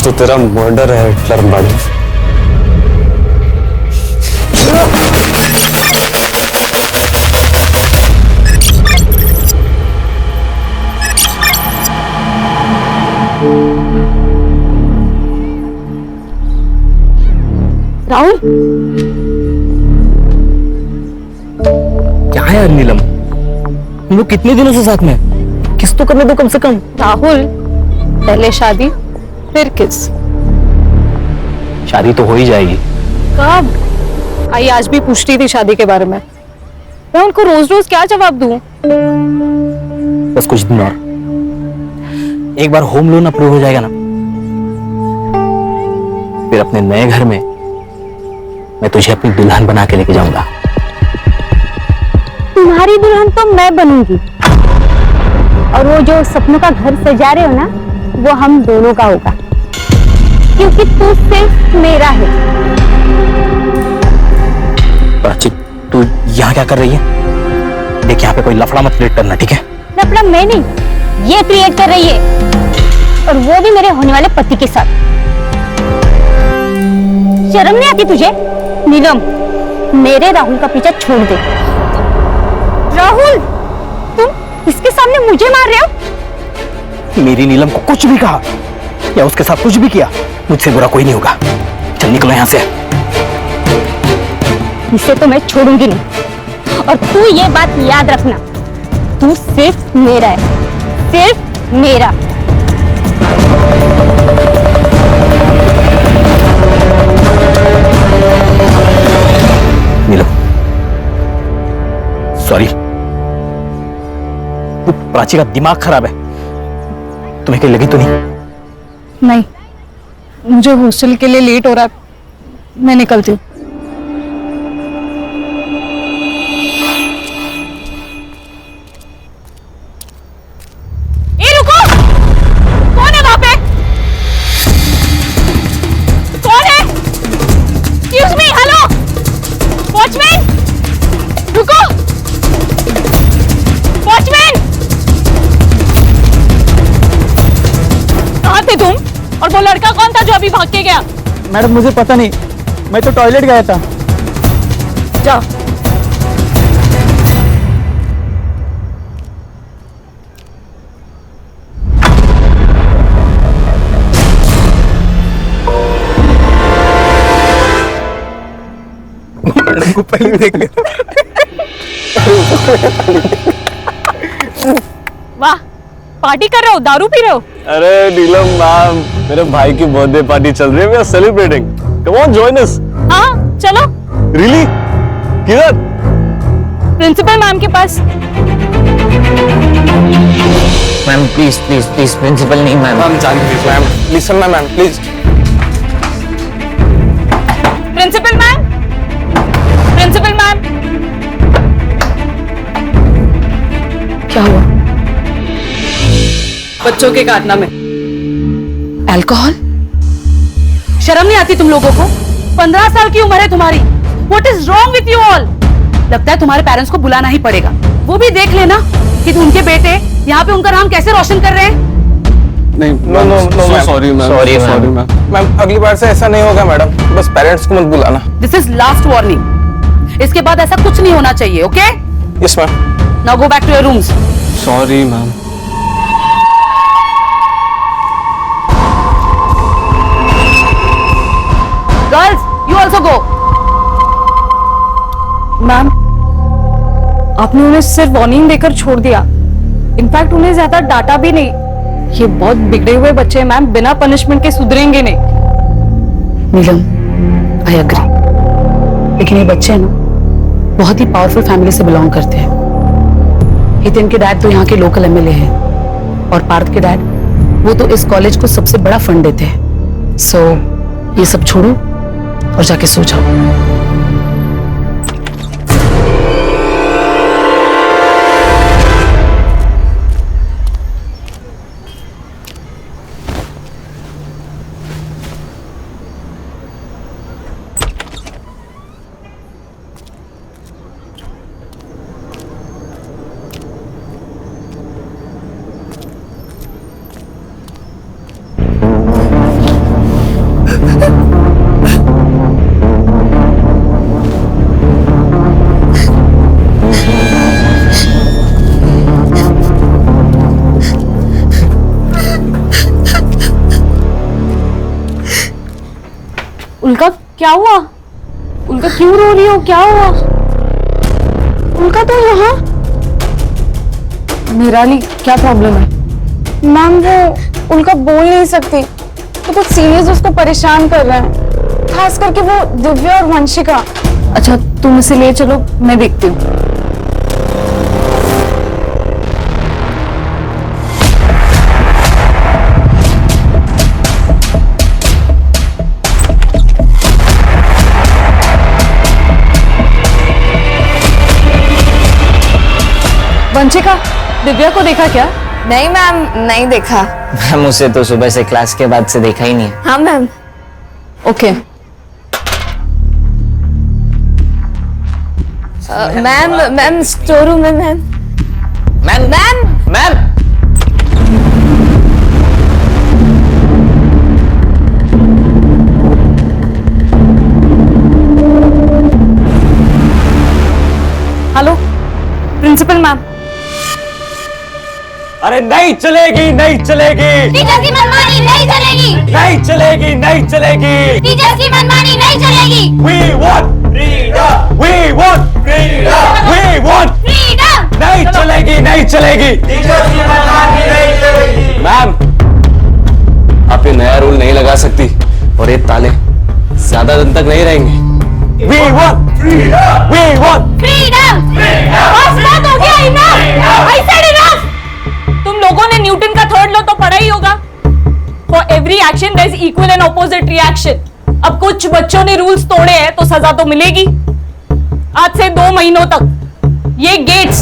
तो तेरा मर्डर है हिटलर बड़े। राहुल, क्या है यार नीलम, हम लोग कितने दिनों से साथ में हैं? किस तो करने दो कम से कम। राहुल, पहले शादी फिर किस। शादी तो हो ही जाएगी। कब? आई आज भी पूछती थी शादी के बारे में। मैं उनको रोज रोज क्या जवाब दूं? बस कुछ दिन और, एक बार होम लोन अप्रूव हो जाएगा ना, फिर अपने नए घर में मैं तुझे अपनी दुल्हन बना के लेके जाऊंगा। तुम्हारी दुल्हन तो मैं बनूंगी, और वो जो सपनों का घर सजा रहे हो ना, वो हम दोनों का होगा, क्योंकि तू सिर्फ मेरा है। प्राची, तू यहाँ क्या कर रही है? देख, यहाँ पे कोई लफड़ा मत क्रिएट करना, ठीक है? लफड़ा मैं नहीं, ये क्रिएट कर रही है, और वो भी मेरे होने वाले पति के साथ। शर्म नहीं आती तुझे? नीलम, मेरे राहुल का पीछा छोड़ दे। राहुल, तुम इसके सामने मुझे मार रहे हो? मेरी नीलम को कुछ भी कहा या उसके साथ कुछ भी किया, मुझसे बुरा कोई नहीं होगा। चल निकलो यहाँ से। इसे तो मैं छोड़ूंगी नहीं, और तू ये बात याद रखना, तू सिर्फ मेरा है, सिर्फ मेरा। नीलम, सॉरी। वो प्राची का दिमाग खराब है, तुम्हें कहीं लगी तो नहीं? नहीं, मुझे हॉस्टल के लिए लेट हो रहा है, मैं निकलती हूँ। और वो लड़का कौन था जो अभी भाग के गया? मैडम, मुझे पता नहीं, मैं तो टॉयलेट गया था। जा। मैडम को पहले देख लिया। वाह, पार्टी कर रहे हो? दारू पी रहे हो? अरे नीलम मैम, मेरे भाई की बर्थडे पार्टी चल रही है, we are celebrating. Come on, join us. हाँ चलो। रियली? किधर? प्रिंसिपल मैम के पास। Ma'am please please please, principal नहीं ma'am. Ma'am Janvi, ma'am listen ma'am please. Principal ma'am, principal ma'am. क्या हुआ? बच्चों के कारनामे, अल्कोहल। शर्म नहीं आती तुम लोगों को? 15 साल की उम्र है तुम्हारी। What is wrong with you all? लगता है तुम्हारे पेरेंट्स को बुलाना ही पड़ेगा। वो भी देख लेना कि उनके बेटे यहाँ पे उनका नाम कैसे रोशन कर रहे हैं। नहीं, no sorry ma'am, sorry ma'am. Ma'am अगली बार से ऐसा नहीं होगा मैडम, बस पेरेंट्स को मत बुलाना। दिस इज लास्ट वार्निंग, इसके बाद ऐसा कुछ नहीं होना चाहिए, okay? Yes ma'am. Now go back to your rooms. Sorry ma'am. Girls, you also go. Ma'am, आपने उन्हें सिर्फ वार्निंग देकर छोड़ दिया, इनफैक्ट उन्हें ज्यादा डांटा भी नहीं। ये बहुत बिगड़े हुए बच्चे हैं मैम, बिना पनिशमेंट के सुधरेंगे नहीं। नीलम, आई एग्री, लेकिन ये बच्चे हैं ना, बहुत ही पावरफुल फैमिली से बिलोंग करते हैं। हितेन के डैड तो यहाँ के लोकल एमएलए हैं, और पार्थ के डैड, वो तो इस कॉलेज को सबसे बड़ा फंड देते हैं। सो ये सब छोड़ो और जाके सो जाओ। क्या हुआ? उनका क्यों रो रही हो? क्या हुआ? उनका तो यहाँ। निराली, क्या प्रॉब्लम है? मैम वो उनका बोल नहीं सकती तो कुछ सीनियर्स उसको परेशान कर रहे हैं, खास करके वो दिव्या और वंशिका। अच्छा, तुम इसे ले चलो, मैं देखती हूँ। वंशिका, दिव्या को देखा क्या? नहीं मैम, नहीं देखा। मैम उसे तो सुबह से क्लास के बाद से देखा ही नहीं है। हाँ ma'am. Okay. Ma'am store room में ma'am. Ma'am ma'am ma'am hello, principal ma'am. अरे नहीं चलेगी, नहीं चलेगी, टीचर की मनमानी नहीं चलेगी। नहीं चलेगी, नहीं चलेगी। टीचर की मनमानी नहीं चलेगी। We want freedom. We want freedom. We want freedom. नहीं चलेगी, नहीं चलेगी। मैम, आप ये नया रूल नहीं लगा सकती और ये ताले ज्यादा दिन तक नहीं रहेंगे। We want freedom. We want freedom. बस बात हो गया, इनफ। I said enough। तुम लोगों ने न्यूटन का थर्ड लॉ तो पढ़ा ही होगा। For every action there is equal and opposite reaction. अब कुछ बच्चों ने रूल्स तोड़े हैं तो सजा तो मिलेगी। आज से 2 महीनों तक ये गेट्स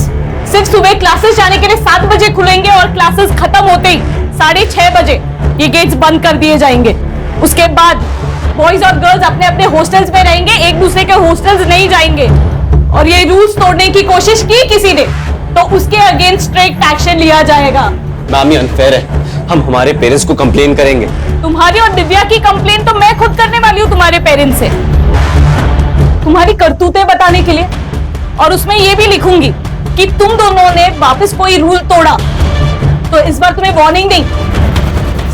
सिर्फ सुबह क्लासेस जाने के लिए 7 बजे खुलेंगे और क्लासेस खत्म होते ही 6:30 बजे ये गेट्स बंद कर दिए जाएंगे। उसके बाद बॉयज और गर्ल्स अपने अपने हॉस्टल्स में रहेंगे, एक दूसरे के हॉस्टल्स नहीं जाएंगे। और ये रूल्स तोड़ने की कोशिश की किसी ने तो उसके अगेंस्ट स्ट्रिक्ट एक्शन लिया जाएगा। मैम, ये अनफेयर है। हम हमारे पेरेंट्स को कंप्लेन करेंगे। तुम्हारी और दिव्या की कंप्लेन तो मैं खुद करने वाली हूँ तुम्हारे पेरेंट्स से, तुम्हारी करतूतें बताने के लिए। और उसमें ये भी लिखूंगी कि तुम दोनों ने वापस कोई रूल तोड़ा तो इस बार तुम्हें वार्निंग नहीं,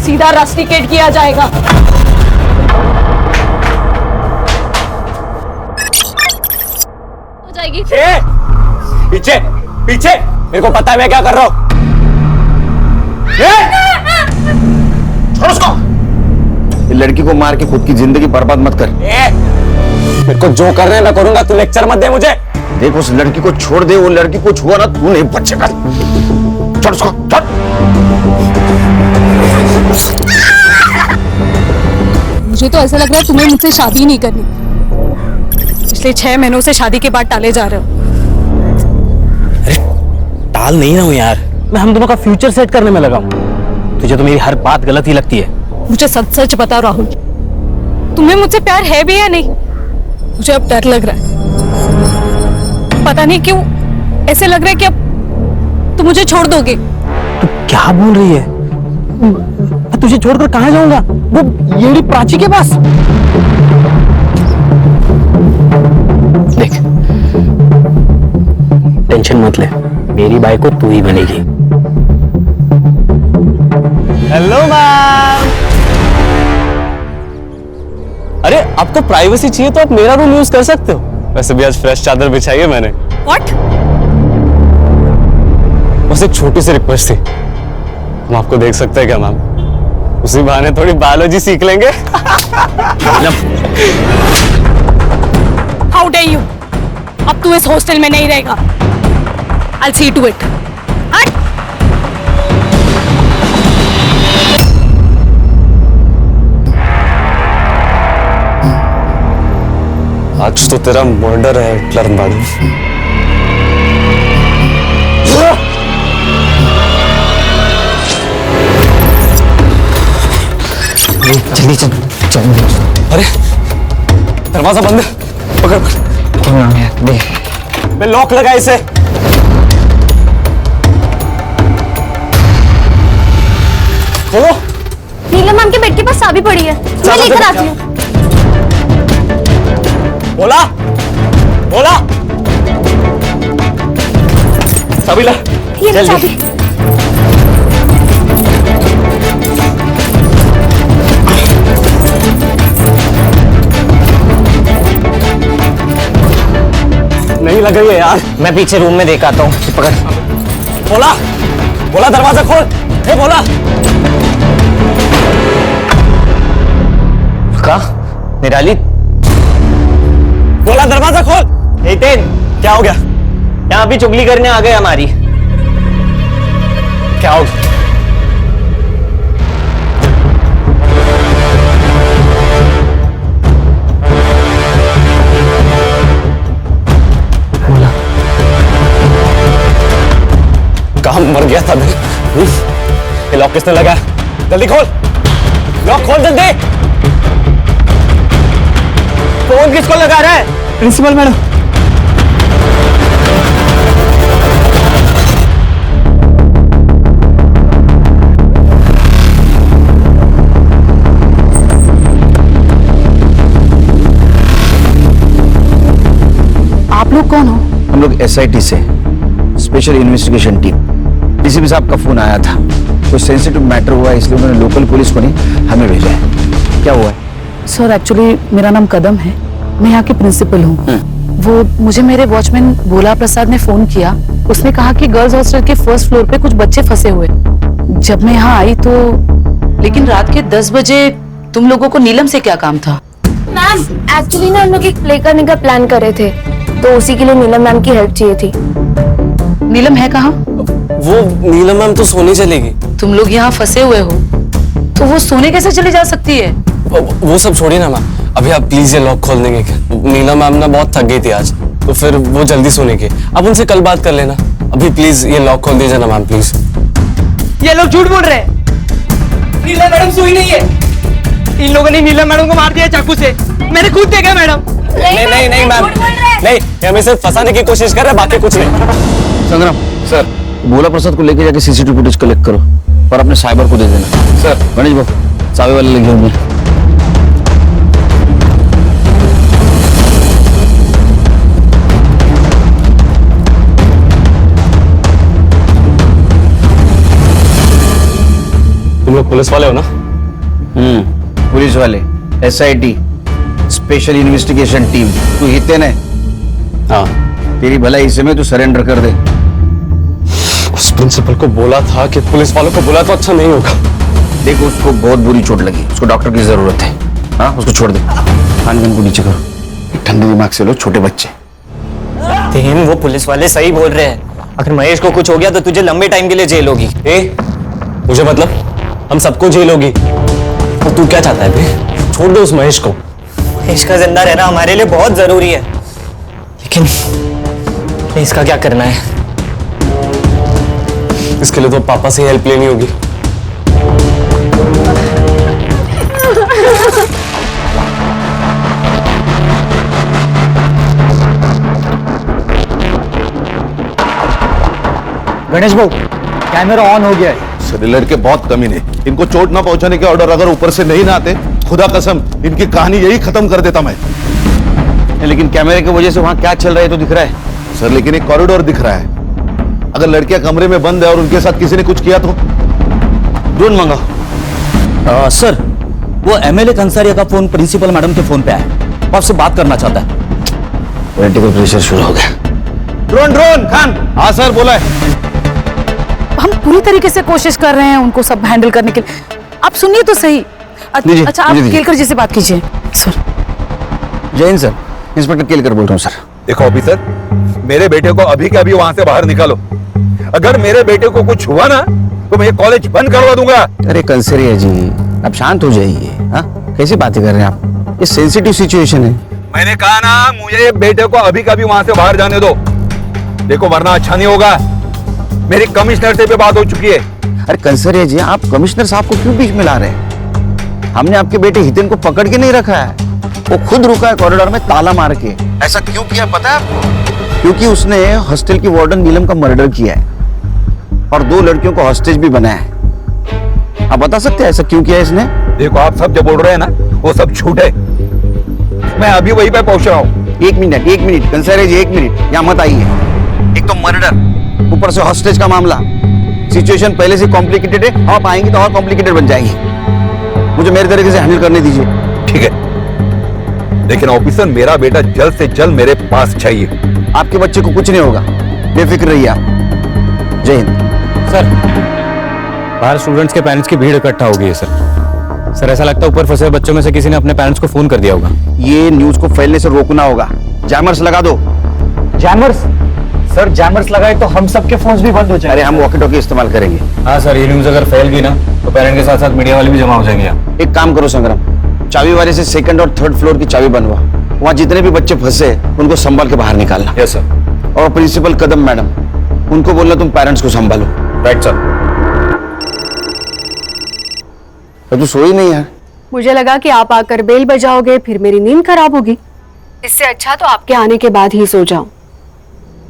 सीधा रस्टिकेट किया जाएगा। हो जाएगी। पीछे पीछे, मेरे को पता है मैं क्या कर रहा हूँ। छोड़ उसको। ये लड़की को मार के खुद की जिंदगी बर्बाद मत कर। मेरे को जो करना है मैं करूंगा, तू लेक्चर मत दे मुझे। देख, उस लड़की को छोड़ दे, वो लड़की को छुआ ना तू नहीं बचेगा। छोड़ उसको, छोड़। मुझे तो ऐसा लग रहा है तुम्हें मुझसे शादी नहीं करनी। पिछले 6 महीनों से शादी के बाद टाले जा रहे हो। टाल नहीं रहा हूँ यार, मैं हम दोनों का फ्यूचर सेट करने में लगा हूँ। तुझे तो मेरी हर बात गलत ही लगती है। मुझे सच सच बताओ राहुल, तुम्हें मुझसे प्यार है भी या नहीं? मुझे अब डर लग रहा है। पता नहीं क्यों ऐसे लग रहा है कि अब तुम मुझे छोड़ दोगे। तू क्या बोल रही है? मैं तुझे छोड़कर कहाँ जाऊंगा? वो येड़ी प्राची के पास। देख, टेंशन मत ले, मेरी बाई को तू ही बनेगी। Hello ma'am. अरे, आपको प्राइवेसी चाहिए तो आप मेरा रूम यूज कर सकते हो। वैसे भी आज फ्रेश चादर बिछाई है मैंने। What? बस एक छोटी सी रिक्वेस्ट थी, हम आपको देख सकते हैं क्या मैम? उसी बहाने थोड़ी बायोलॉजी सीख लेंगे। How dare you? अब तू इस हॉस्टल में नहीं रहेगा। I'll see to it. हट! आज तो तेरा मर्डर है हिटलर मैडम। जल्दी चल चल। अरे, दरवाजा बंद है। पकड़ पकड़। कौन आ गया? दे। मैं लॉक लगा इसे। खोलो। नीलम मैम के बेड के पास चाबी पड़ी है, मैं लेकर आती हूँ। बोला बोला, चाबी ला। ये जल्दी। चाबी। नहीं लग रही है यार। मैं पीछे रूम में देख आता हूँ, पकड़। बोला बोला दरवाजा खोल। हे बोला। कहा निराली? बोला दरवाजा खोल। हितेन, क्या हो गया? यहाँ भी चुगली करने आ गए हमारी। क्या हो गया? कहाँ मर गया था मैं? ये लॉक किसने लगाया? जल्दी खोल, लॉक खोल जल्दी। फोन किसको लगा रहा है? Principal madam. आप लोग कौन हो? हम लोग SIT से, स्पेशल इन्वेस्टिगेशन टीम। डीसीपी साहब का फोन आया था, कोई सेंसिटिव मैटर हुआ है, इसलिए उन्होंने लोकल पुलिस को नहीं हमें भेजा है। क्या हुआ है? सर एक्चुअली मेरा नाम कदम है, मैं यहाँ की प्रिंसिपल हूँ। वो मुझे मेरे वॉचमैन भोला प्रसाद ने फोन किया। उसने कहा कि गर्ल्स हॉस्टल के फर्स्ट फ्लोर पे कुछ बच्चे फंसे हुए। जब मैं यहाँ आई तो लेकिन रात के 10 बजे तुम लोगों को नीलम से क्या काम था? मैम एक्चुअली ना हम लोग एक प्ले करने का प्लान कर रहे थे, तो उसी के लिए नीलम मैम की हेल्प चाहिए थी। नीलम है कहाँ? वो नीलम मैम तो सोने चलेगी। तुम लोग यहाँ फंसे हुए हो तो वो सोने कैसे चली जा सकती है? वो सब छोड़िए ना मैम, अभी आप प्लीज ये लॉक खोल देंगे क्या? नीलम मैम ना बहुत थक गई थी आज, तो फिर वो जल्दी सोने की। अब उनसे कल बात कर लेना। अभी प्लीज ये लॉक खोल दीजिए ना मैम, प्लीज। ये लोग झूठ बोल रहे हैं। नीलम मैडम सोई नहीं है। इन लोगों ने नीलम मैडम को मार दिया चाकू से। मैंने खुद देखा मैडम। नहीं मैम, नहीं, ये हमें सिर्फ फंसाने की कोशिश कर रहे हैं, बाकी कुछ नहीं। संग्राम सर, भोला प्रसाद को लेके जाके CCTV फुटेज कलेक्ट करो और अपने साइबर को दे देना। सर गणेश बाबू, सावे वाले लेके होंगे। तुम लोग पुलिस वाले हो ना? पुलिस वाले, SIT, स्पेशल इन्वेस्टिगेशन टीम। तू हितेन है? हाँ। तेरी भलाई इसे में तू सरेंडर कर दे। उस प्रिंसिपल को बोला था कि पुलिस वालों को बोला तो अच्छा नहीं होगा। देखो उसको बहुत बुरी चोट लगी, उसको डॉक्टर की जरूरत है। हाँ उसको छोड़ दे। खान को नीचे करो, ठंडे दिमाग से लो, छोटे बच्चे। तेन, वो पुलिस वाले सही बोल रहे हैं। अगर महेश को कुछ हो गया तो तुझे लंबे टाइम के लिए जेल होगी। मुझे मतलब हम सबको जेल होगी। और तू क्या चाहता है बे? छोड़ दो उस महेश को। महेश का जिंदा रहना हमारे लिए बहुत जरूरी है, लेकिन इसका क्या करना है? इसके लिए तो पापा से हेल्प लेनी होगी। गणेश भाऊ, कैमरा ऑन हो गया है। सेलुलर के बहुत कमीने, इनको चोट ना पहुंचाने के ऑर्डर अगर ऊपर से नहीं ना आते, खुदा कसम इनकी कहानी यही खत्म कर देता मैं। लेकिन कैमरे की वजह से वहां क्या चल रहा है तो दिख रहा है। सर लेकिन एक कॉरिडोर दिख रहा है। अगर लड़कियां कमरे में बंद है और उनके साथ किसी ने कुछ किया तो? ड्रोन मंगाओ। सर, वो MLA कंसारिया का फोन प्रिंसिपल मैडम के फोन पे आया, वो आपसे बात करना चाहता है। पॉलिटिकल प्रेशर शुरू हो गया। ड्रोन खान। हाँ सर, बोला है। हम पूरी तरीके से कोशिश कर रहे हैं उनको सब हैंडल करने के लिए। आप सुनिए तो सही। अच्छा आप केलकर जी से बात कीजिए। सर जय हिंद सर, इंस्पेक्टर केलकर बोल रहा हूँ सर। देखो ऑफिसर, मेरे बेटे को अभी के अभी वहां से बाहर निकालो। अगर मेरे बेटे को कुछ हुआ ना तो मैं ये कॉलेज बंद करवा दूंगा। अरे कंसरिया जी, आप शांत हो जाइए। हाँ कैसी बातें कर रहे हैं आप? ये सेंसिटिव सिचुएशन है। मैंने कहा ना, मुझे बेटे को अभी का अभी वहां से बाहर जाने दो। देखो वरना अच्छा नहीं होगा। मेरी कमिश्नर से भी बात हो चुकी है। अरे कंसरिया जी, आप कमिश्नर साहब को क्यों बीच में ला रहे हैं? हमने आपके बेटे हितेन को पकड़ के नहीं रखा है। वो खुद रुका है कॉरिडोर में ताला मार के। ऐसा क्यों किया पता है आपको? क्योंकि उसने हॉस्टल की वार्डन नीलम का मर्डर किया है और 2 लड़कियों को हॉस्टेज भी बनाया है। आप बता सकते हैं ऐसा क्यों किया इसने? देखो आप सब जो बोल रहे हैं ना, वो सब झूठ है। मैं अभी वहीं पे पहुंच रहा हूँ। एक मिनट कंसरिया जी, 1 मिनट यहाँ मत आइए। एक तो मर्डर, ऊपर से हॉस्टेज का मामला। सिचुएशन पहले से कॉम्प्लिकेटेड है, आप आएंगे तो और कॉम्प्लिकेटेड बन जाएगी। मुझे मेरे तरीके से हैंडल करने दीजिए। ठीक है, लेकिन ऑफिसर मेरा बेटा जल्द से जल्द मेरे पास चाहिए। आपके बच्चे को कुछ नहीं होगा, बेफिक्र रहिए आप। जय हिंद। सर, बाहर स्टूडेंट्स के पेरेंट्स की भीड़ इकट्ठा हो गई है सर। ऐसा लगता है ऊपर फंसे बच्चों में से किसी ने अपने पेरेंट्स को फोन कर दिया होगा। ये न्यूज को फैलने से रोकना होगा। जैमर्स लगा दो। जैमर्स? सर जैमर्स लगाए तो हम सबके फोन्स भी बंद हो जाए। अरे हम वॉकी टॉकी इस्तेमाल करेंगे। हाँ सर, ये न्यूज अगर फैल गई ना तो पेरेंट के साथ साथ मीडिया वाले भी जमा हो जाएंगे यहाँ। एक काम करो संग्राम, चाबी वाले से सेकंड और थर्ड फ्लोर की चाबी बनवा। वहाँ जितने भी बच्चे फंसे उनको संभाल के बाहर निकालना। Yes sir. और प्रिंसिपल कदम मैडम, उनको बोलना तुम पेरेंट्स को संभालो। Right sir. तू सोई नहीं यार? मुझे लगा कि आप आकर बेल बजाओगे, फिर मेरी नींद खराब होगी। इससे अच्छा तो आपके आने के बाद ही सो जाऊं।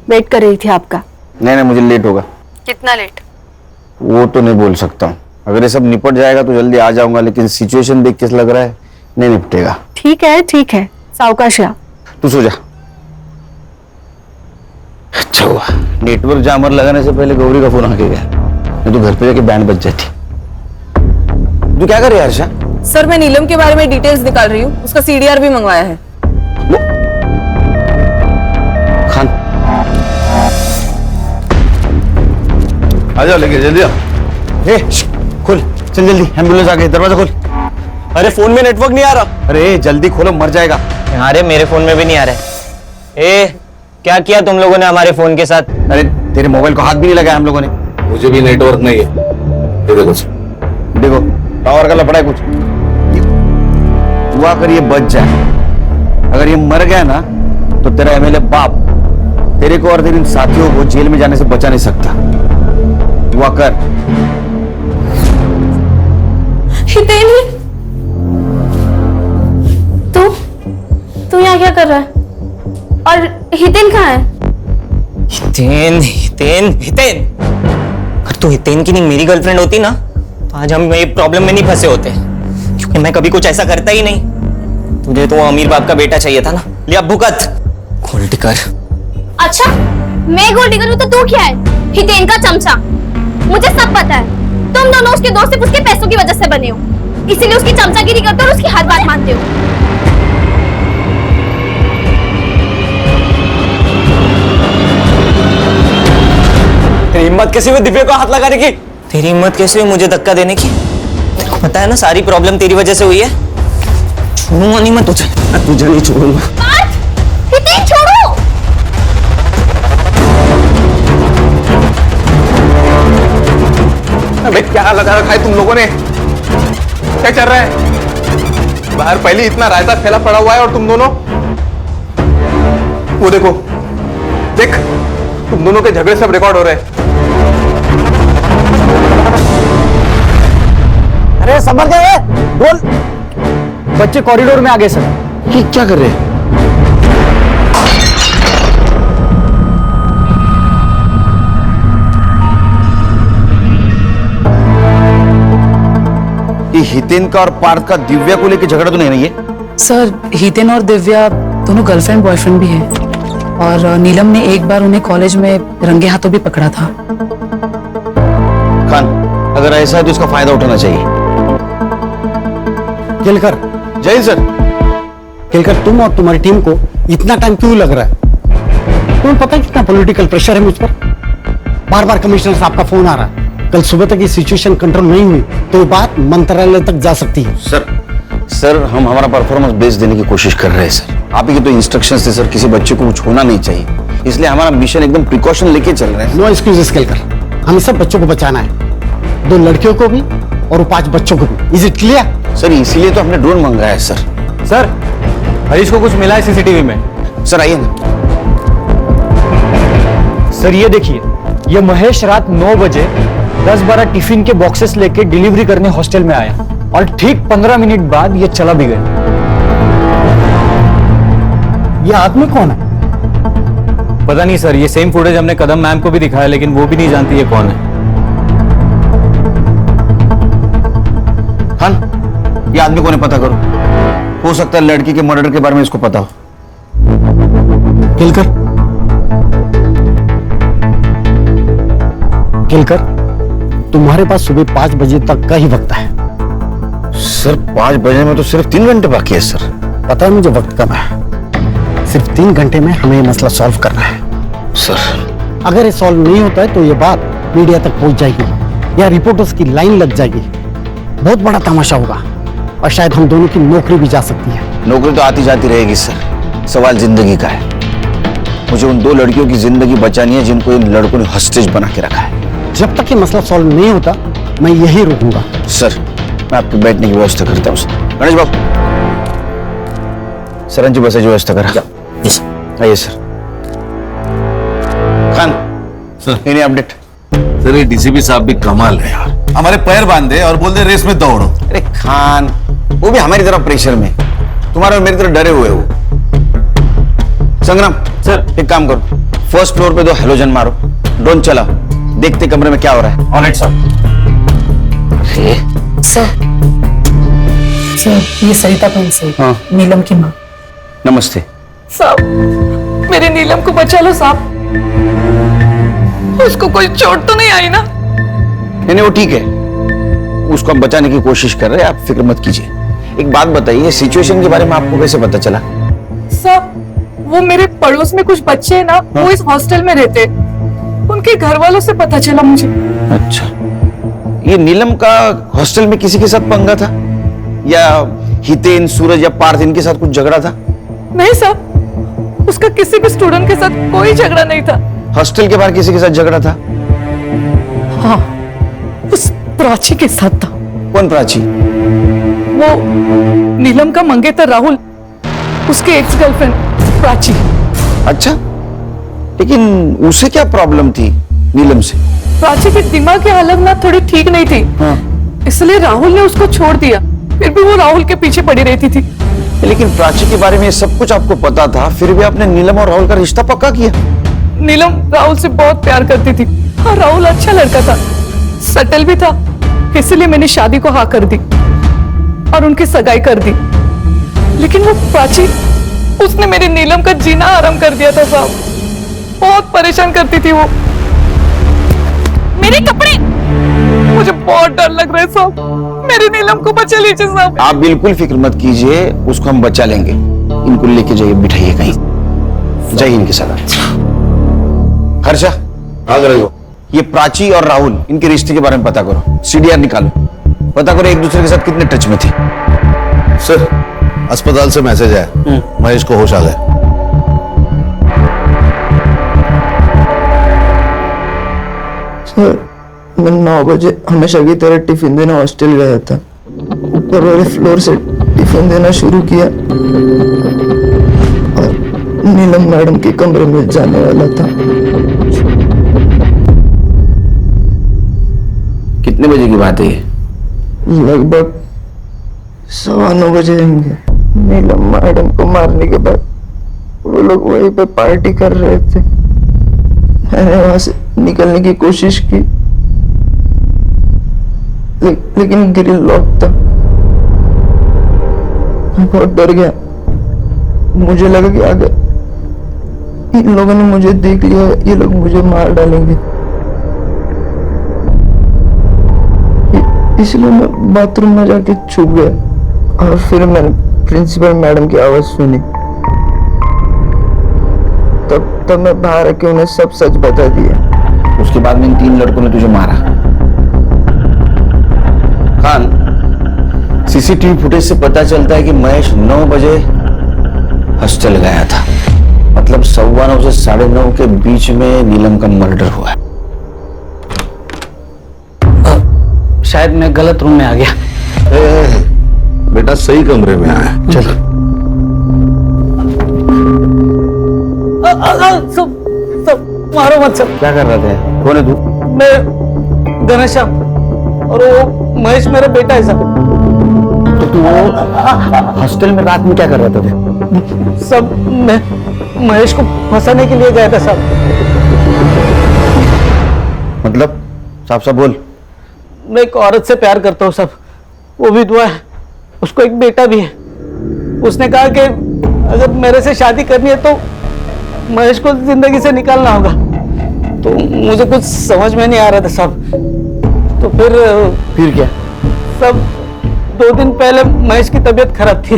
वेट कर रही थी आपका। नहीं, मुझे लेट होगा। कितना लेट? वो तो नहीं बोल सकता हूँ। अगर ये सब निपट जाएगा तो जल्दी आ जाऊंगा, लेकिन सिचुएशन देख के लग रहा है नहीं निपटेगा। ठीक है, सावकाश रहा। तू सो जा। अच्छा हुआ नेटवर्क जामर लगाने से पहले गौरी का फोन आके गया, नहीं तो घर पे जाके बैंड बज जाती। तू क्या कर रही है हर्षा? सर मैं नीलम के बारे में डिटेल्स निकाल रही हूँ, उसका सीडीआर भी मंगवाया है। खान आ जाओ, लेके जल्दी आओ। खोल, चल जल्दी, एम्बुलेंस आ गई, दरवाजा खोल। अरे फोन में नेटवर्क नहीं आ रहा। अरे जल्दी खोलो, मर जाएगा। अरे मेरे फोन में भी नहीं आ रहा है। क्या किया तुम लोगों ने हमारे फोन के साथ? अरे तेरे मोबाइल को हाथ भी नहीं लगाया हम लोगों ने। मुझे भी नेटवर्क नहीं है। देखो टावर का लफड़ा है कुछ। हुआ अगर ये बच जाए, अगर ये मर गया ना तो तेरा एमएलए बाप तेरे को और तेरे साथियों को जेल में जाने से बचा नहीं सकता। हुआ कर। हितेन, तू यहाँ क्या कर रहा है? और हितेन कहाँ है? हितेन अगर तू हितेन की नहीं मेरी गर्लफ्रेंड होती ना तो आज हम ये प्रॉब्लम में नहीं फंसे होते, क्योंकि मैं कभी कुछ ऐसा करता ही नहीं। तुझे तो अमीर बाप का बेटा चाहिए था ना। लिया भुगत। गोल्ड टिकर। अच्छा, मैं गोल्ड डिगर हूं तो तू क्या है? हितेन का चमचा। मुझे सब पता है। तुम दोनों उसके दोस्त सिर्फ उसके पैसों की वजह से बने हो, इसीलिए उसकी चमचागिरी करते हो और उसकी हर बात मानते हो। तेरी हिम्मत कैसे हुई दिव्या को हाथ लगाने की? तेरी हिम्मत कैसे हुई मुझे धक्का देने की? तेरे को पता है ना सारी प्रॉब्लम तेरी वजह से हुई है। छोड़ूंगा नहीं मैं तुझे। तुझे नहीं छोड़ूंगा। हितेन छोड़ो। अबे क्या लगा रखा है तुम लोगों ने? क्या चल रहा है बाहर? पहले इतना रायता फैला पड़ा हुआ है और तुम दोनों वो देखो, देख तुम दोनों के झगड़े सब रिकॉर्ड हो रहे हैं। अरे संभल गए, बोल। बच्चे कॉरिडोर में आ गए सर। ये क्या कर रहे हैं? ये हितेन का और पार्थ का दिव्या को लेकर झगड़ा तो नहीं है? सर, हितेन और दिव्या दोनों गर्लफ्रेंड बॉयफ्रेंड भी हैं और नीलम ने एक बार उन्हें कॉलेज में रंगे हाथों भी पकड़ा था। खान, अगर ऐसा है तो इसका फायदा उठाना चाहिए। केलकर। जय हिंद सर। केलकर, तुम और तुम्हारी टीम को इतना टाइम क्यों लग रहा है? तुम्हें पता है कितना पॉलिटिकल प्रेशर है मुझ पर? बार बार कमिश्नर साहब का फोन आ रहा है। कल सुबह तक ये सिचुएशन कंट्रोल नहीं हुई तो ये बात मंत्रालय तक जा सकती है। सर हम हमारा परफॉर्मेंस बेस्ड देने की कोशिश कर रहे हैं सर। आप ही के तो इंस्ट्रक्शंस थे सर, किसी बच्चे को कुछ होना नहीं चाहिए, इसलिए हमारा मिशन एकदम प्रिकॉशन लेके चल रहे हैं। नो एक्सक्यूजेस केलकर, हमें सब बच्चों को बचाना है, 2 लड़कियों को भी और 5 बच्चों को भी। Is it clear? सर इसीलिए तो हमने ड्रोन मंगाया है सर। सर, हरीश को कुछ मिला है सीसीटीवी में। सर आइए ना। सर ये देखिए, ये महेश रात 9 बजे 10-12 टिफिन के बॉक्सेस लेके डिलीवरी करने हॉस्टल में आया और ठीक 15 मिनट बाद ये चला भी गया। ये आदमी कौन है? पता नहीं सर, ये सेम फुटेज हमने कदम मैम को भी दिखाया लेकिन वो भी नहीं जानती ये कौन है। खान, ये आदमी कौन है पता करो, हो सकता है लड़की के मर्डर के बारे में इसको पता हो। केलकर, तुम्हारे पास सुबह 5 बजे तक का ही वक्त है। सर 5 बजे में तो सिर्फ 3 घंटे बाकी है सर। पता है मुझे वक्त कम है। सिर्फ 3 घंटे में हमें ये मसला सॉल्व करना है। सर अगर ये सॉल्व नहीं होता है तो ये बात मीडिया तक पहुंच जाएगी या रिपोर्टर्स की लाइन लग जाएगी। बहुत बड़ा तमाशा होगा और शायद हम दोनों की नौकरी भी जा सकती है। नौकरी तो आती जाती रहेगी सर, सवाल जिंदगी का है। मुझे उन 2 लड़कियों की जिंदगी बचानी है जिनको इन लड़कों ने हॉस्टेज बना के रखा है। जब तक ये मसला सॉल्व नहीं होता मैं यही रुकूंगा। सर मैं आपके बैठने की व्यवस्था करता हूँ। गणेश बाबू, सरन जी बसे व्यवस्था करा। आइए सर। खान सर, इन्हें अपडेट। सर ये डीसीपी साहब भी कमाल है यार, हमारे पैर बांधे और बोल दे रेस में दौड़ो। अरे खान, वो भी हमारी तरफ प्रेशर में, तुम्हारे और मेरी तरफ डरे हुए हो। संग्राम सर, एक काम करो, फर्स्ट फ्लोर पे 2 हेलोजन मारो, ड्रोन चलाओ, देखते कमरे में क्या हो रहा है। Alright sir. सर ये सरिता प्रिंस है, नीलम की माँ। नमस्ते साहब मेरे नीलम को बचा लो साहब, उसको कोई चोट तो नहीं आई ना? नहीं वो ठीक है, उसको हम बचाने की कोशिश कर रहे हैं, आप फिक्र मत कीजिए। एक बात बताइए, सिचुएशन के बारे में आपको कैसे पता चला? साहब वो मेरे पड़ोस में कुछ बच्चे हैं ना, वो इस हॉस्टल में रहते, उनके घर वालों से पता चला मुझे। अच्छा, ये नीलम का हॉस्टल में किसी के साथ पंगा था या हितेन, सूरज या पार्थ इनके साथ कुछ झगड़ा था? नहीं साहब, उसका किसी भी स्टूडेंट के साथ कोई झगड़ा नहीं था। हॉस्टल के बाहर किसी के साथ झगड़ा था? हाँ, उस प्राची के साथ था। कौन प्राची? वो नीलम का मंगेतर राहुल, उसके एक्स गर्लफ्रेंड प्राची। अच्छा, लेकिन उसे क्या प्रॉब्लम थी नीलम से? प्राची की दिमाग की हालत ना थोड़ी ठीक नहीं थी, इसलिए राहुल ने उसको छोड़ दिया, फिर भी वो राहुल के पीछे पड़ी रहती थी। लेकिन प्राची के बारे में सब कुछ आपको पता था, फिर भी आपने नीलम और राहुल का रिश्ता पक्का किया? नीलम राहुल से बहुत प्यार करती थी और राहुल अच्छा लड़का था, सटल भी था, इसलिए मैंने शादी को हाँ कर दी और उनकी सगाई कर दी। लेकिन वो प्राची, उसने मेरी नीलम का जीना आराम कर दिया था साहब, बहुत परेशान करती थी वो। मेरे कपड़े, मुझे बहुत डर लग रहा है साहब, मेरी नीलम को बचा लीजिए साहब। आप बिल्कुल फिक्र मत कीजिए, उसको हम बचा लेंगे। इनको लेके जाइए, बिठाइए कहीं, जाइए इनके साथ। हर्षा, ये प्राची और राहुल, इनके रिश्ते के बारे में पता करो, सीडीआर निकालो, पता करो एक दूसरे के साथ कितने टच में थे। सर अस्पताल से मैसेज है, महेश को होश आ गया। सर मैं 9 बजे हमेशा की तरह टिफिन देना हॉस्टल गया था, ऊपर वाले फ्लोर से टिफिन देना शुरू किया और नीलम मैडम के कमरे में जाने वाला था। कितने बजे की बात है ये? लगभग 9:15 बजे होंगे। नीलम मैडम को मारने के बाद वो लोग वहीं पे पार्टी कर रहे थे, मैंने वहां से निकलने की कोशिश की, लेकिन ग्रिल लॉक था। मैं बहुत डर गया, मुझे लगा कि अगर इन लोगों ने मुझे देख लिया, ये लोग मुझे मार डालेंगे, इसलिए मैं बाथरूम में जाके छुप गया और फिर मैंने प्रिंसिपल मैडम की आवाज सुनी। तब मैं बाहर आके उन्हें सब सच बता दिया। उसके बाद में इन 3 लड़कों ने तुझे मारा। खान, सीसीटीवी फुटेज से पता चलता है कि महेश 9 बजे हॉस्टल गया था, मतलब 9:15 से 9:30 के बीच में नीलम का मर्डर हुआ है। शायद मैं गलत रूम में आ गया। बेटा सही कमरे में आया, चल। सब मारो मत सब। क्या कर रहे थे? कौन है तू? मैं घनश्याम और वो महेश मेरा बेटा है सब। तो तू वो हॉस्टल में रात में क्या कर रहा था? सब मैं महेश को फंसाने के लिए गया था सब। मतलब साफ साफ बोल। मैं एक औरत से प्यार करता हूँ सब, वो विधवा है, उसको एक बेटा भी है। उसने कहा कि अगर मेरे से शादी करनी है तो महेश को जिंदगी से निकालना होगा। तो मुझे कुछ समझ में नहीं आ रहा था सब। तो फिर क्या? सब 2 दिन पहले महेश की तबीयत खराब थी,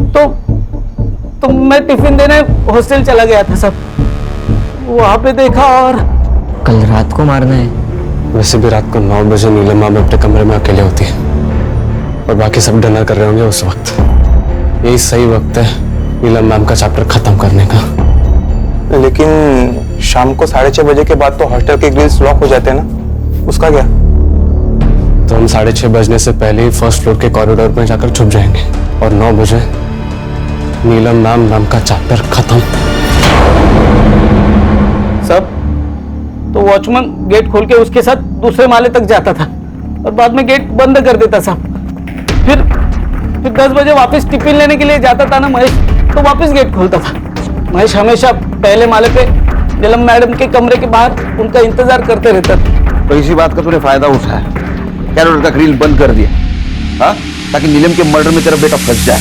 तो तो मैं टिफिन देने हॉस्टल चला गया था सब, वहां पे देखा और कल रात को मारना है? वैसे भी रात को 9 बजे नीलम मैम अपने कमरे में अकेले होती है और बाकी सब डिनर कर रहे होंगे उस वक्त। यही सही वक्त है नीलम मैम का चैप्टर खत्म करने का। लेकिन शाम को 6:30 बजे के बाद तो हॉस्टल के ग्रिल्स लॉक हो जाते हैं ना, उसका क्या? तो हम 6:30 बजने से पहले ही फर्स्ट फ्लोर के कॉरिडोर में जाकर छुप जाएंगे और 9 बजे नीलम मैम नाम का चैप्टर खत्म। सब तो वॉचमैन गेट खोल के उसके साथ दूसरे माले तक जाता था और बाद में गेट बंद कर देता साहब। फिर 10 बजे वापस टिफिन लेने के लिए जाता था ना महेश, तो वापस गेट खोलता था। महेश हमेशा पहले माले पे नीलम मैडम के कमरे के बाहर उनका इंतजार करते रहता था। तो इसी बात का तूने फायदा उठाया, कैरोल का ग्रिल बंद कर दिया, हाँ, ताकि नीलम के मर्डर में तेरा बेटा फंस जाए।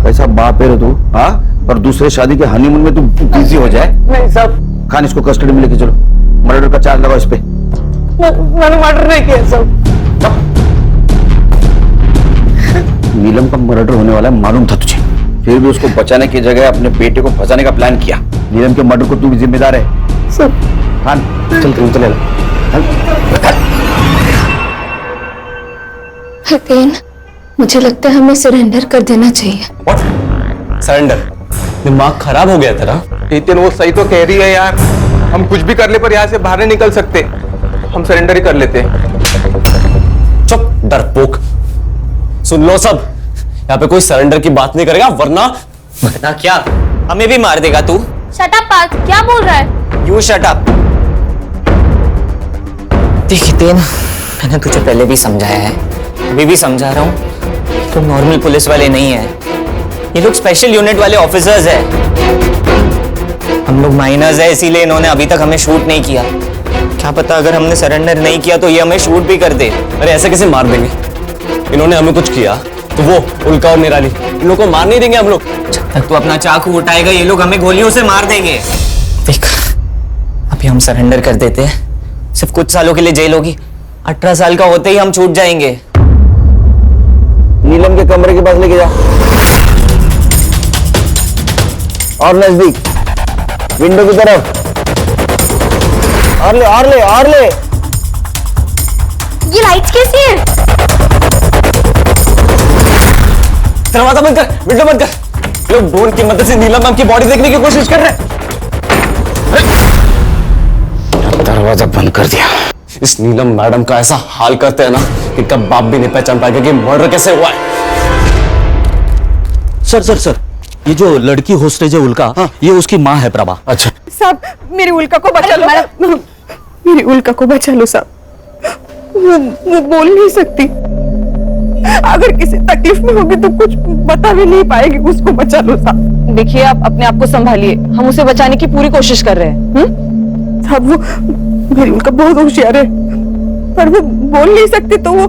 कैसा बाप है रे तू, हाँ? और दूसरे शादी के हनीमून में तू बिजी हो जाए। नहीं साहब, खान इसको कस्टडी में लेके चलो, मर्डर का चार्ज लगाओ इस पे। मैंने मर्डर नहीं किया साहब। नीलम का मर्डर होने वाला है मालूम था तुझे, फिर भी उसको बचाने की जगह अपने बेटे को फंसाने का प्लान किया। नीलम के मर्डर को तू भी जिम्मेदार है सर। खान चल तू चले हितेन, मुझे लगता है हमें सरेंडर कर देना चाहिए। सरेंडर? दिमाग खराब हो गया तेरा? हितेन वो सही तो कह रही है यार, हम कुछ भी कर ले पर यहाँ से बाहर नहीं निकल सकते, हम सरेंडर ही कर लेते। चुप डरपोक, सुन लो सब, यहाँ पे कोई सरेंडर की बात नहीं करेगा वरना क्या हमें भी मार देगा तू? शट अप पार्थ, क्या बोल रहा है? You shut up. देख हितेन, मैंने तुझे पहले भी समझाया है, अभी भी समझा रहा हूँ, तो नॉर्मल पुलिस वाले नहीं है, ये लोग स्पेशल यूनिट वाले ऑफिसर्स हैं। हम लोग माइनर्स है, इसीलिए इन्होंने अभी तक हमें शूट नहीं किया। क्या पता अगर हमने सरेंडर नहीं किया तो ये हमें शूट भी कर दे। अरे ऐसे कैसे मार देंगे? इन्होंने हमें कुछ किया तो वो उल्का और निराली इन लोगों को मार नहीं देंगे हम लोग। जब तक तू अपना चाकू उठाएगा ये लोग हमें गोलियों से मार देंगे। देख, अभी हम सरेंडर कर देते हैं, सिर्फ कुछ सालों के लिए जेल होगी, 18 साल का होते ही हम छूट जाएंगे। नीलम के कमरे के पास लेके जा, और नजदीक विंडो की तरफ, और ले और ले और ले। ये लाइट्स कैसी है? दरवाजा बंद कर, विंडो बंद कर। लोग ड्रोन की मदद से नीलम मैम की बॉडी देखने की कोशिश कर रहे हैं। दरवाजा बंद कर दिया। इस नीलम मैडम का ऐसा हाल करते हैं ना कि कब बाप भी नहीं पहचान पाएगा कि मर्डर कैसे हुआ है। सर, ये जो लड़की होस्टेज है उल्का, ये उसकी माँ है प्रभा। अच्छा साहब, मेरी उल्का को बचा लो, मेरी उल्का को बचा लो साहब, वो बोल नहीं सकती, अगर किसी तकलीफ में होगी तो कुछ बता भी नहीं पाएगी, उसको बचा लो साहब। देखिए, आप अपने आप को संभालिए, हम उसे बचाने की पूरी कोशिश कर रहे हैं। साहब, वो मेरी उल्का बहुत होशियार है, पर वो बोल नहीं सकती, तो वो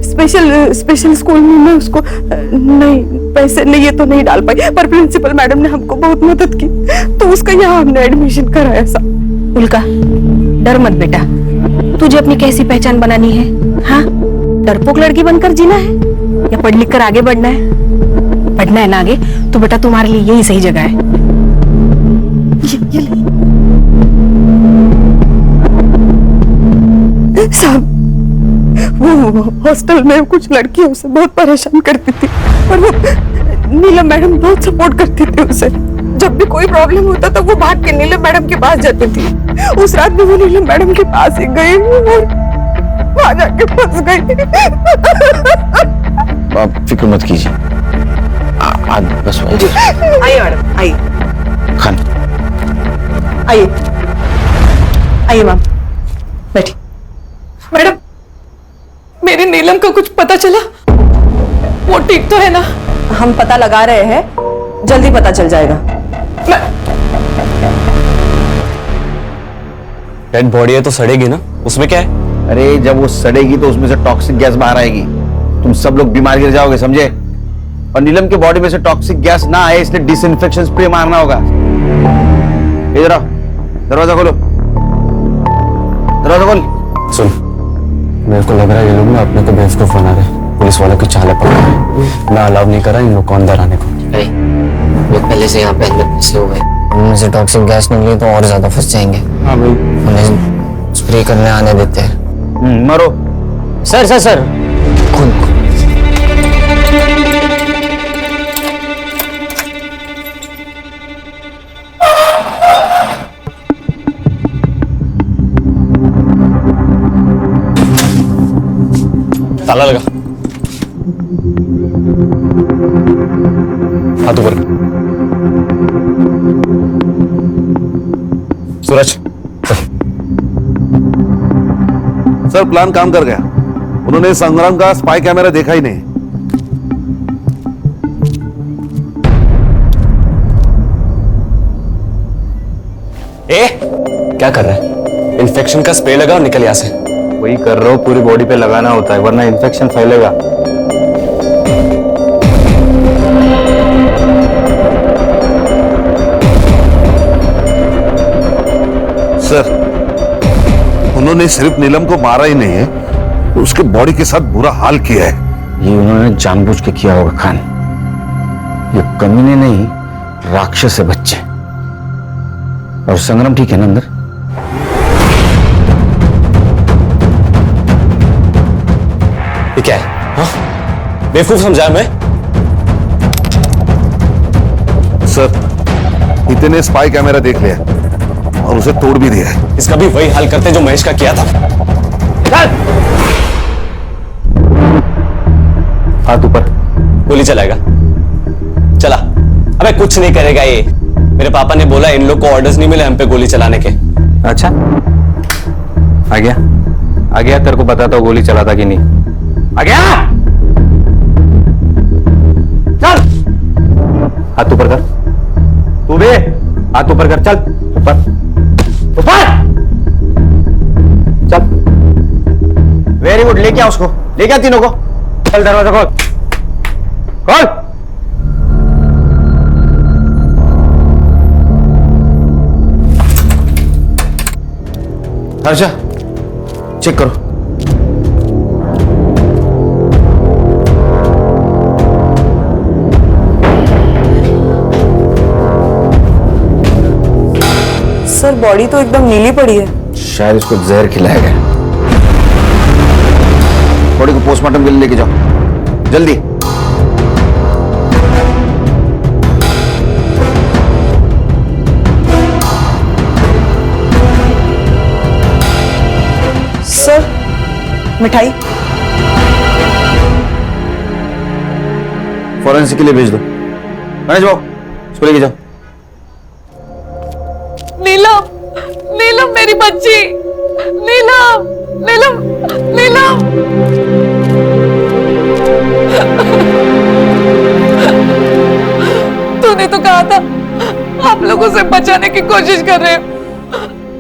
स्पेशल स्कूल में मैं उसको नहीं पैसे नहीं ये तो नहीं डाल पाई, पर प्रिंसिपल मैडम ने हमको बहुत मदद की, तो उसका यहाँ हमने एडमिशन कराया साहब। उल्का, डर मत बेटा, तुझे अपनी कैसी पहचान बनानी है? हाँ, डरपोक लड़की बनकर जीना है या पढ़ लिख कर आगे बढ़ना है? पढ़ना है ना आगे, तो बेटा तुम्हारे लिए यही सही जगह है। साहब, वो हॉस्टल में कुछ लड़कियां उसे बहुत परेशान करती थी, पर वो नीलम मैडम बहुत सपोर्ट करती थी उसे। जब भी कोई प्रॉब्लम होता था वो भाग के नीलम मैडम के पास जाती थी। उस रात में वो नीलम मैडम के पास ही गई और वहां जाके फंस गई। आप फिक्र मत कीजिए, बस आइए मैडम, आइए। खान आइए आइए मैम, बैठिए। मैडम, मेरी नीलम का कुछ पता चला? वो ठीक तो है ना? हम पता लगा रहे हैं, जल्दी पता चल जाएगा। डेड बॉडी है तो सड़ेगी ना, उसमें क्या है? अरे जब वो सड़ेगी तो उसमें से टॉक्सिक गैस बाहर आएगी, तुम सब लोग बीमार गिर जाओगे, समझे? और नीलम के बॉडी में से टॉक्सिक गैस ना आए इसलिए डिसइंफेक्शन स्प्रे मारना होगा। इधर आओ, दरवाजा खोलो, दरवाजा खोल। सुन, मेरे को लग रहा है ये लोग ना अपने को बेवकूफ बना रहे, पुलिस वालों की चालें पकड़ रहे, मैं अलाउ नहीं कर रहा इन लोग को अंदर आने को। भाई लोग पहले से यहाँ पे अंदर फंसे हुए हैं, उनमें से टॉक्सिक गैस निकली तो और ज्यादा फंस जाएंगे। हाँ भाई, उन्हें स्प्रे करने आने देते हैं। मरो। सर सर सर खून ताला लगा। हाथ ऊपर। सूरज सर प्लान काम कर गया। उन्होंने संग्राम का स्पाई कैमरा देखा ही नहीं। क्या कर रहा है? इन्फेक्शन का स्प्रे लगा और निकल यहाँ से। वही कर रहा हूँ, पूरी बॉडी पे लगाना होता है वरना इन्फेक्शन फैलेगा। सर उन्होंने सिर्फ नीलम को मारा ही नहीं है, उसके बॉडी के साथ बुरा हाल किया है। ये उन्होंने जानबूझ के किया होगा खान। ये कमीने नहीं, राक्षस है बच्चे। और संग्राम ठीक है ना अंदर? ये क्या है? हाँ? बेवकूफ समझा मैं? सर इतने स्पाई कैमरा देख लिया और उसे तोड़ भी दिया है। इसका भी वही हाल करते जो महेश का किया था। हाथ ऊपर। गोली चलाएगा। चला। अबे कुछ नहीं करेगा ये। मेरे पापा ने बोला इन लोग को ऑर्डर्स नहीं मिले हम पे गोली चलाने के। अच्छा आ गया तेरे को बताता हूँ गोली चलाता कि नहीं। आ गया। चल हाथ ऊपर कर। तू भी हाथ ऊपर कर। चल ऊपर ऊपर चल। वेरी गुड, लेके आ उसको, लेके आ तीनों को। चल दरवाजा खोल खोल। हर्षा चेक करो। सर बॉडी तो एकदम नीली पड़ी है। शायद इसको जहर खिलाया गया। बॉडी को पोस्टमार्टम के लिए लेके जाओ जल्दी। सर मिठाई फॉरेंसिक के लिए भेज दो। गणेश बाबू इसको लेके जाओ। नीलम, नीलम मेरी बच्ची, नीलम, नीलम, नीलम। तूने तो कहा था आप लोगों से बचाने की कोशिश कर रहे हो।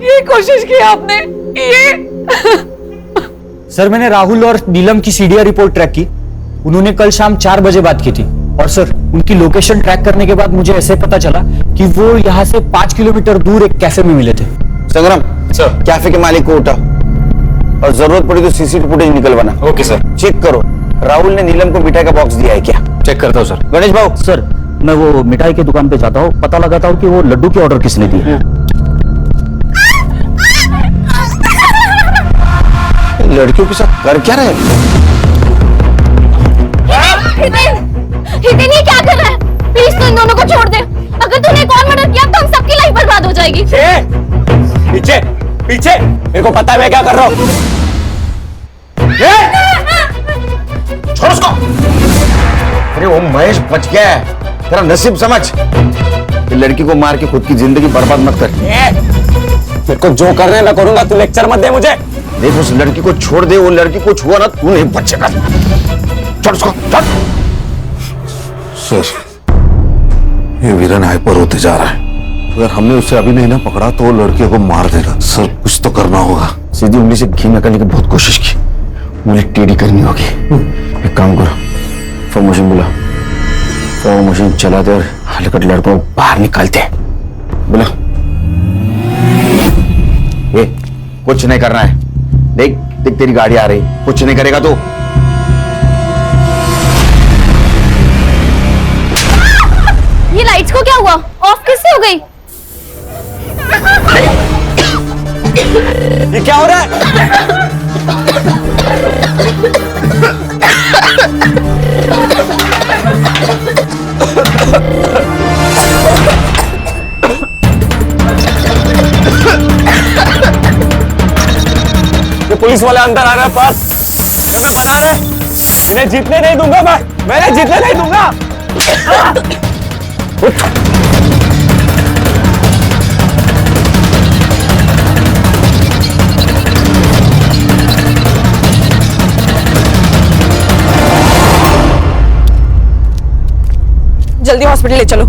ये कोशिश की आपने, ये। सर मैंने राहुल और नीलम की सीडीआर रिपोर्ट ट्रैक की। उन्होंने कल शाम 4 बजे बात की थी और सर उनकी लोकेशन ट्रैक करने के बाद मुझे ऐसे पता चला कि वो यहाँ से 5 किलोमीटर दूर एक कैफे में मिले थे। संग्राम सर कैफे के मालिक को उठाओ और जरूरत पड़ी तो सीसीटीवी फुटेज निकलवाना। Okay sir. चेक करो राहुल ने नीलम को मिठाई का बॉक्स दिया है क्या। चेक करता हूँ सर। गणेश बाबू सर मैं वो मिठाई की दुकान पे जाता हूँ, पता लगाता हूँ कि वो लड्डू के ऑर्डर किसने दिए। लड़कियों के साथ कर क्या रहे? हितेन ये क्या कर रहा है? प्लीज तू इन दोनों को छोड़ दे। अगर तूने एक और मर्डर किया तो हम सबकी लाइफ बर्बाद हो जाएगी। पीछे पीछे मेरे को पता है मैं क्या कर रहा हूँ। छोड़ उसको। अरे वो महेश बच गया है, तेरा नसीब समझ। ये लड़की को मार के खुद की जिंदगी बर्बाद मत कर। मेरे को जो कर रहे हैं मैं करूंगा, तू लेक्चर मत दे मुझे। देख उस लड़की को छोड़ दे, वो लड़की कुछ हुआ ना तू नहीं बचेगा। छोड़ उसको छोड़। सर ये वीरन हाइपर होते जा रहा है। अगर हमने उसे अभी नहीं ना पकड़ा तो वो लड़के को मार देगा। सर कुछ तो करना होगा। सीधी उंगली से घी निकालने की बहुत कोशिश की, उंगली टेढ़ी करनी होगी। एक काम करो फॉर्म मशीन बुला, फॉर्म मशीन चलाते और हलकट लड़कों को बाहर निकालते। बुला। ये कुछ नहीं करना है। देख देख तेरी गाड़ी आ रही, कुछ नहीं करेगा तू। हुआ? ऑफ कैसे हो गई? ये क्या हो रहा है? ये पुलिस वाले अंदर आ रहे हैं पास। मैं बना रहे, इन्हें जीतने नहीं दूंगा मैं इन्हें जीतने नहीं दूंगा। जल्दी हॉस्पिटल ले चलो।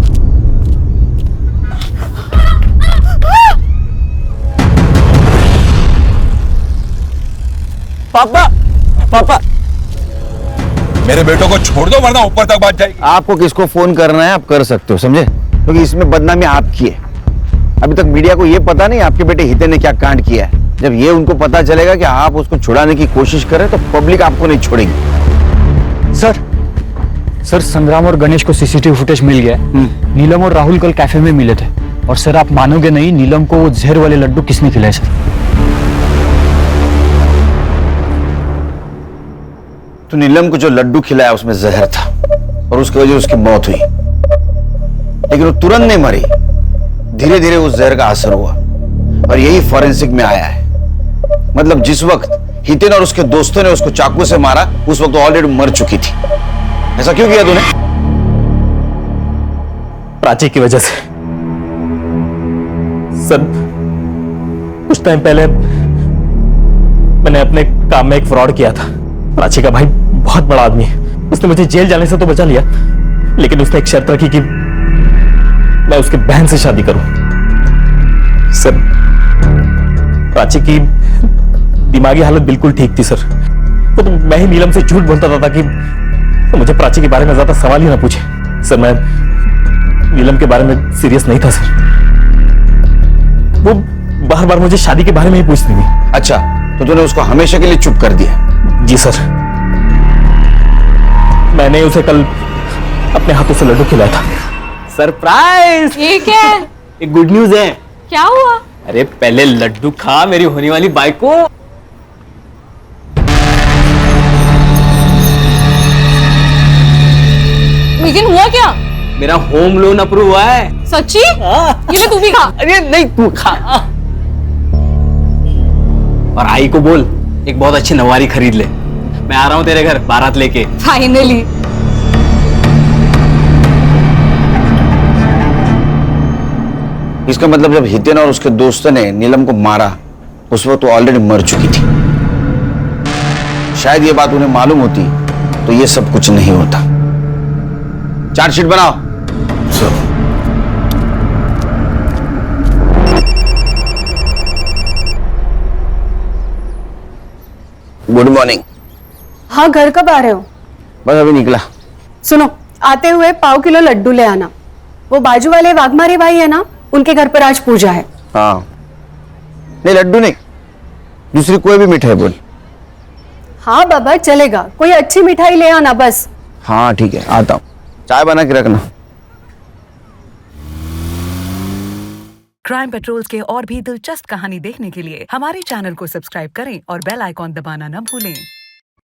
पापा पापा मेरे बेटों को छोड़ दो वरना ऊपर तक बात जाएगी। आपको किसको फोन करना है आप कर सकते हो, समझे? क्योंकि इसमें बदनामी आपकी है। अभी तक मीडिया को यह पता नहीं आपके बेटे हितेन ने क्या कांड किया है। जब ये उनको पता चलेगा कि आप उसको छुड़ाने की कोशिश कर रहे हैं तो पब्लिक आपको नहीं छोड़ेगी। सर संग्राम और गणेश को सीसीटीवी फुटेज मिल गया है। नीलम और राहुल कल कैफे में मिले थे और सर आप मानोगे नहीं, नीलम को वो जहर वाले लड्डू किसने खिलाए सर? तो नीलम को जो लड्डू खिलाया उसमें जहर था और उसकी वजह से उसकी मौत हुई, लेकिन वो तुरंत नहीं मरी। धीरे धीरे उस जहर का असर हुआ और यही फॉरेंसिक में आया है। मतलब जिस वक्त हितेन और उसके दोस्तों ने उसको चाकू से मारा उस वक्त वो ऑलरेडी मर चुकी थी। ऐसा क्यों किया तूने? प्राची की वजह से। सर कुछ टाइम पहले मैंने अपने काम में एक फ्रॉड किया था। प्राची का भाई बहुत बड़ा आदमी है, उसने मुझे जेल जाने से तो बचा लिया, लेकिन उसने एक शर्त रखी कि मैं उसकी बहन से शादी करूं। सर प्राची की दिमागी हालत बिल्कुल ठीक थी सर। तो मैं ही नीलम से झूठ बोलता था ताकि तो मुझे प्राची के बारे में ज्यादा सवाल ही ना पूछे। सर मैं नीलम के बारे में सीरियस नहीं था सर। वो बार बार मुझे शादी के बारे में ही पूछती थी। अच्छा, तो तूने उसको हमेशा के लिए चुप कर दिया? जी सर, मैंने उसे कल अपने हाथों से लड्डू खिलाया था। सरप्राइज! ये क्या है? एक गुड न्यूज है। क्या हुआ? अरे पहले लड्डू खा मेरी होने वाली बाइक को। लेकिन हुआ क्या? मेरा होम लोन अप्रूव हुआ है। सच्ची? ये तू भी खा। अरे नहीं तू खा। और आई को बोल एक बहुत अच्छी नवारी खरीद ले। मैं आ रहा हूँ तेरे घर बारात लेके। फाइनली। इसका मतलब जब हितेन और उसके दोस्तों ने नीलम को मारा उस वक्त वो ऑलरेडी मर चुकी थी। शायद ये बात उन्हें मालूम होती तो ये सब कुछ नहीं होता। चार्जशीट बनाओ। सर। Good morning. हाँ, घर कब आ रहे हो? बस अभी निकला। सुनो, आते हुए 1.5 किलो लड्डू ले आना। वो बाजू वाले वाघमारे भाई है ना, उनके घर पर आज पूजा है। हाँ नहीं, लड्डू नहीं, दूसरी कोई भी मिठाई बोल। हाँ बाबा चलेगा, कोई अच्छी मिठाई ले आना बस। हाँ ठीक है, आता हूँ। चाय बना के रखना। क्राइम पेट्रोल्स के और भी दिलचस्प कहानी देखने के लिए हमारे चैनल को सब्सक्राइब करें और बेल आइकॉन दबाना न भूलें।